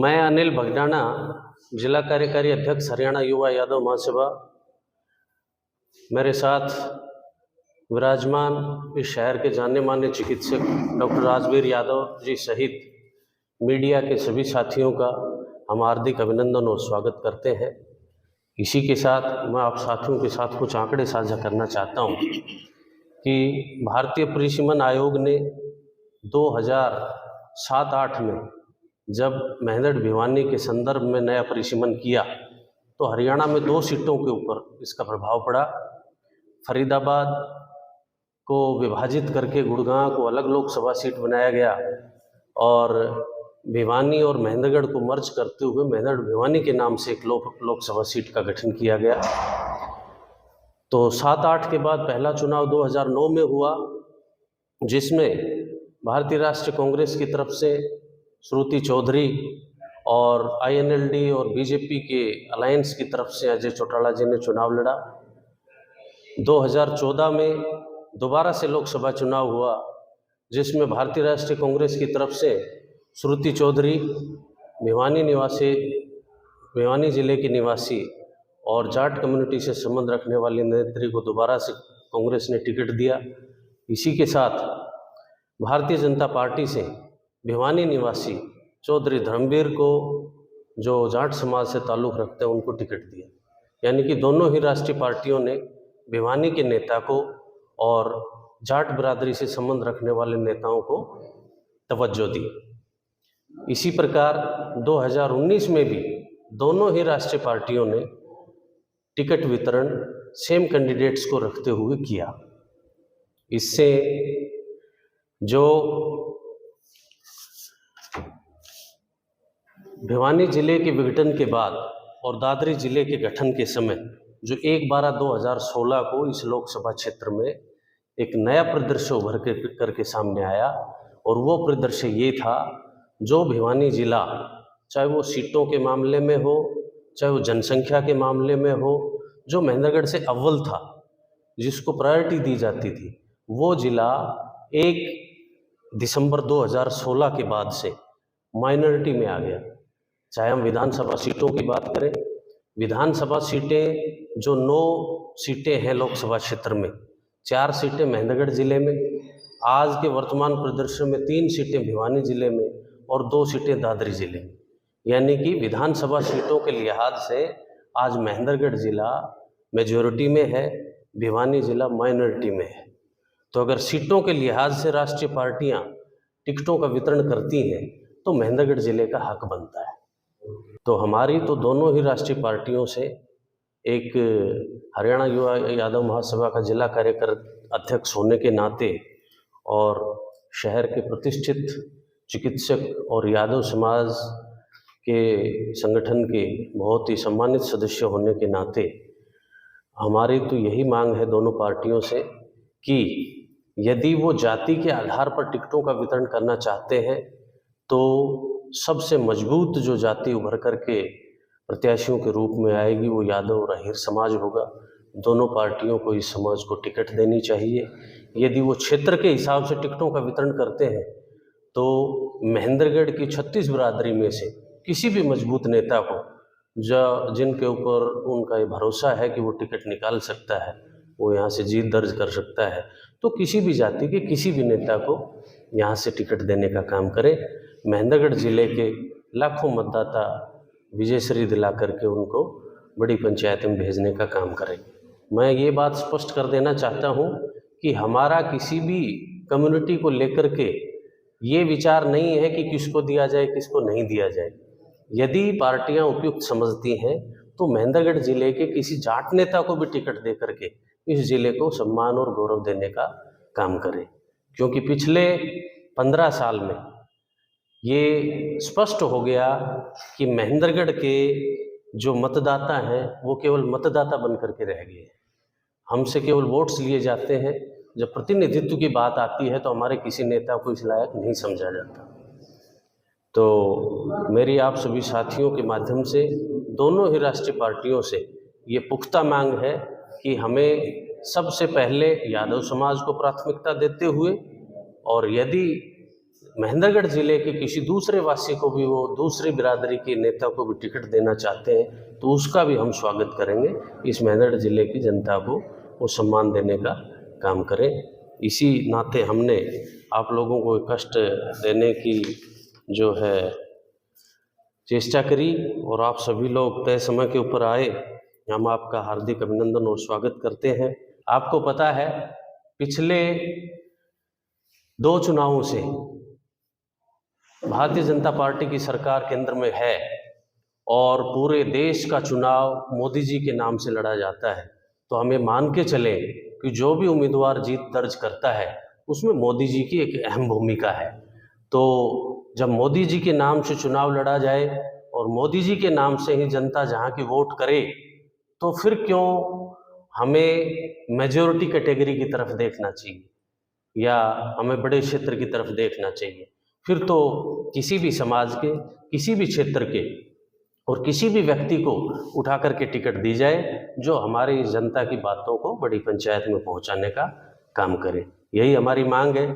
मैं अनिल भगडाना, जिला कार्यकारी अध्यक्ष हरियाणा युवा यादव महासभा। मेरे साथ विराजमान इस शहर के जाने माने चिकित्सक डॉक्टर राजवीर यादव जी सहित मीडिया के सभी साथियों का हम हार्दिक अभिनंदन और स्वागत करते हैं। इसी के साथ मैं आप साथियों के साथ कुछ आंकड़े साझा करना चाहता हूं कि भारतीय परिसीमन आयोग ने 2007-8 में जब मेहंदड़ भिवानी के संदर्भ में नया परिसीमन किया तो हरियाणा में 2 सीटों के ऊपर इसका प्रभाव पड़ा। फरीदाबाद को विभाजित करके गुड़गांव को अलग लोकसभा सीट बनाया गया और भिवानी और महेंद्रगढ़ को मर्ज करते हुए मेहंदड़ भिवानी के नाम से एक लोकसभा सीट का गठन किया गया। तो 7-8 के बाद पहला चुनाव 2009 में हुआ, जिसमें भारतीय राष्ट्रीय कांग्रेस की तरफ से श्रुति चौधरी और INLD और बीजेपी के अलायंस की तरफ से अजय चौटाला जी ने चुनाव लड़ा। 2014 में दोबारा से लोकसभा चुनाव हुआ, जिसमें भारतीय राष्ट्रीय कांग्रेस की तरफ से श्रुति चौधरी भिवानी जिले की निवासी और जाट कम्युनिटी से संबंध रखने वाली नेत्री को दोबारा से कांग्रेस ने टिकट दिया। इसी के साथ भारतीय जनता पार्टी से भिवानी निवासी चौधरी धर्मवीर को, जो जाट समाज से ताल्लुक़ रखते हैं, उनको टिकट दिया। यानी कि दोनों ही राष्ट्रीय पार्टियों ने भिवानी के नेता को और जाट बिरादरी से संबंध रखने वाले नेताओं को तवज्जो दी। इसी प्रकार 2019 में भी दोनों ही राष्ट्रीय पार्टियों ने टिकट वितरण सेम कैंडिडेट्स को रखते हुए किया। इससे जो भिवानी जिले के विघटन के बाद और दादरी जिले के गठन के समय जो 1/12/2016 को इस लोकसभा क्षेत्र में एक नया परिदृश्य उभर करके सामने आया, और वो परिदृश्य ये था, जो भिवानी जिला, चाहे वो सीटों के मामले में हो, चाहे वो जनसंख्या के मामले में हो, जो महेंद्रगढ़ से अव्वल था, जिसको प्रायोरिटी दी जाती थी, वो जिला 1 दिसंबर 2016 के बाद से माइनॉरिटी में आ गया। चाहे हम विधानसभा सीटों की बात करें, विधानसभा सीटें जो 9 सीटें हैं लोकसभा क्षेत्र में, 4 सीटें महेंद्रगढ़ जिले में, आज के वर्तमान परिदृश्य में 3 सीटें भिवानी जिले में और 2 सीटें दादरी जिले में। यानी कि विधानसभा सीटों के लिहाज से आज महेंद्रगढ़ जिला मेजॉरिटी में है, भिवानी जिला माइनॉरिटी में है। तो अगर सीटों के लिहाज से राष्ट्रीय पार्टियां टिकटों का वितरण करती हैं तो महेंद्रगढ़ जिले का हक बनता है। तो हमारी तो दोनों ही राष्ट्रीय पार्टियों से, एक हरियाणा युवा यादव महासभा का जिला कार्यकारी अध्यक्ष होने के नाते और शहर के प्रतिष्ठित चिकित्सक और यादव समाज के संगठन के बहुत ही सम्मानित सदस्य होने के नाते हमारी तो यही मांग है दोनों पार्टियों से कि यदि वो जाति के आधार पर टिकटों का वितरण करना चाहते हैं तो सबसे मजबूत जो जाति उभर करके प्रत्याशियों के रूप में आएगी वो यादव और अहीर समाज होगा। दोनों पार्टियों को इस समाज को टिकट देनी चाहिए। यदि वो क्षेत्र के हिसाब से टिकटों का वितरण करते हैं तो महेंद्रगढ़ की 36 बिरादरी में से किसी भी मजबूत नेता को, जिनके ऊपर उनका ये भरोसा है कि वो टिकट निकाल सकता है, वो यहाँ से जीत दर्ज कर सकता है, तो किसी भी जाति के किसी भी नेता को यहाँ से टिकट देने का काम करें। महेंद्रगढ़ जिले के लाखों मतदाता विजयश्री दिला करके उनको बड़ी पंचायत में भेजने का काम करें। मैं ये बात स्पष्ट कर देना चाहता हूँ कि हमारा किसी भी कम्युनिटी को लेकर के ये विचार नहीं है कि किसको दिया जाए किसको नहीं दिया जाए। यदि पार्टियां उपयुक्त समझती हैं तो महेंद्रगढ़ जिले के किसी जाट नेता को भी टिकट दे करके इस जिले को सम्मान और गौरव देने का काम करें, क्योंकि पिछले 15 साल में ये स्पष्ट हो गया कि महेंद्रगढ़ के जो मतदाता हैं वो केवल मतदाता बन करके रह गए। हमसे केवल वोट्स लिए जाते हैं, जब प्रतिनिधित्व की बात आती है तो हमारे किसी नेता को इस लायक नहीं समझा जाता। तो मेरी आप सभी साथियों के माध्यम से दोनों ही राष्ट्रीय पार्टियों से ये पुख्ता मांग है कि हमें सबसे पहले यादव समाज को प्राथमिकता देते हुए, और यदि महेंद्रगढ़ ज़िले के किसी दूसरे वासी को भी, वो दूसरी बिरादरी के नेता को भी टिकट देना चाहते हैं तो उसका भी हम स्वागत करेंगे। इस महेंद्रगढ़ ज़िले की जनता को वो सम्मान देने का काम करें। इसी नाते हमने आप लोगों को कष्ट देने की जो है चेष्टा करी और आप सभी लोग तय समय के ऊपर आए। हम आपका हार्दिक अभिनंदन और स्वागत करते हैं। आपको पता है पिछले 2 चुनावों से भारतीय जनता पार्टी की सरकार केंद्र में है और पूरे देश का चुनाव मोदी जी के नाम से लड़ा जाता है। तो हमें मान के चलें कि जो भी उम्मीदवार जीत दर्ज करता है उसमें मोदी जी की एक अहम भूमिका है। तो जब मोदी जी के नाम से चुनाव लड़ा जाए और मोदी जी के नाम से ही जनता जहाँ की वोट करे, तो फिर क्यों हमें मेजॉरिटी कैटेगरी की तरफ देखना चाहिए या हमें बड़े क्षेत्र की तरफ देखना चाहिए। फिर तो किसी भी समाज के, किसी भी क्षेत्र के और किसी भी व्यक्ति को उठा करके टिकट दी जाए जो हमारी जनता की बातों को बड़ी पंचायत में पहुंचाने का काम करे। यही हमारी मांग है।